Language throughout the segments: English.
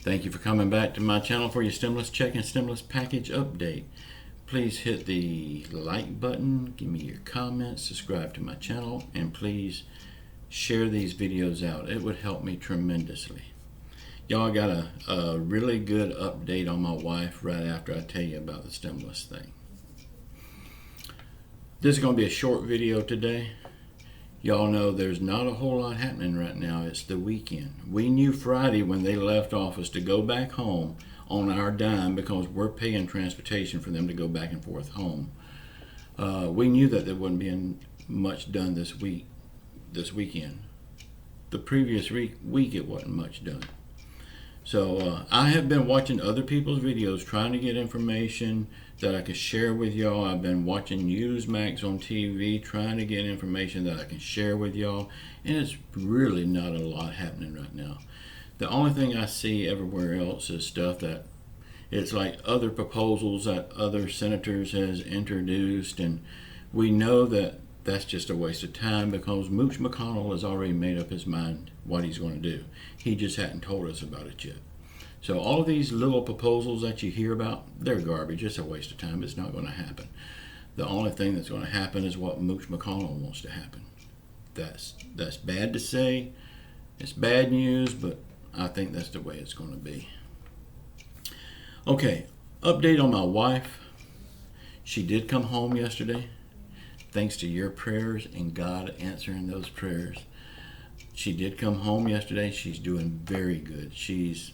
Thank you for coming back to my channel for your stimulus check and stimulus package update. Please hit the like button, give me your comments, subscribe to my channel, and please share these videos out. It would help me tremendously. Y'all got a really good update on my wife right after I tell you about the stimulus thing. This is going to be a short video today. Y'all know there's not a whole lot happening right now. It's the weekend. We knew Friday when they left office to go back home on our dime because we're paying transportation for them to go back and forth home. We knew that there wouldn't be much done this weekend. The previous week it wasn't much done. So I have been watching other people's videos trying to get information that I can share with y'all. I've been watching Newsmax on TV trying to get information that I can share with y'all, and it's really not a lot happening right now. The only thing I see everywhere else is stuff that it's like other proposals that other senators has introduced, and we know that that's just a waste of time because Mooch McConnell has already made up his mind what he's going to do. He just hadn't told us about it yet. So all of these little proposals that you hear about, they're garbage. It's a waste of time. It's not going to happen. The only thing that's going to happen is what Mooch McConnell wants to happen. That's bad to say. It's bad news, but I think that's the way it's going to be. Okay, update on my wife. She did come home yesterday. Thanks to your prayers and God answering those prayers. She did come home yesterday. She's doing very good. She's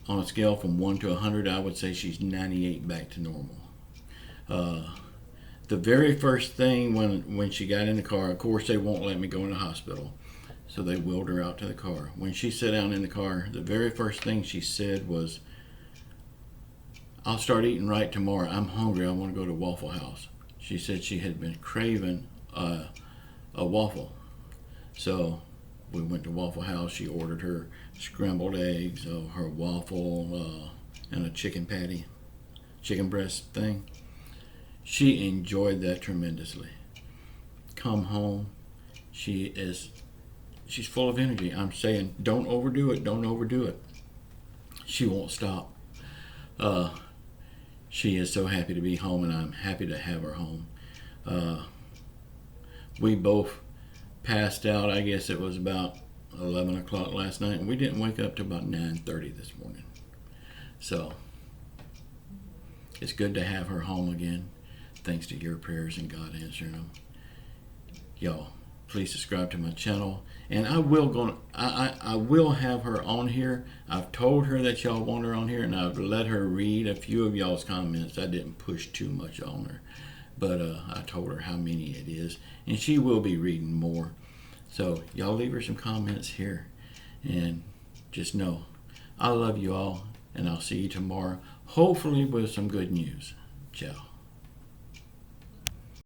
on a scale from 1 to 100, I would say she's 98 back to normal. The very first thing when she got in the car, of course they won't let me go in the hospital, so they wheeled her out to the car. When she sat down in the car, the very first thing she said was, "I'll start eating right tomorrow. I'm hungry. I want to go to Waffle House." She said she had been craving a waffle. So we went to Waffle House. She ordered her scrambled eggs, her waffle, and a chicken patty, chicken breast thing. She enjoyed that tremendously. Come home. She's full of energy. I'm saying, don't overdo it. Don't overdo it. She won't stop. She is so happy to be home, and I'm happy to have her home. We both passed out, I guess it was about 11 o'clock last night, and we didn't wake up till about 9:30 this morning. So it's good to have her home again, thanks to your prayers and God answering them. Y'all, please subscribe to my channel, and I will have her on here. I've told her that y'all want her on here, and I've let her read a few of y'all's comments. I didn't push too much on her, but I told her how many it is, and she will be reading more. So y'all leave her some comments here, and just know I love you all, and I'll see you tomorrow, hopefully with some good news. Ciao.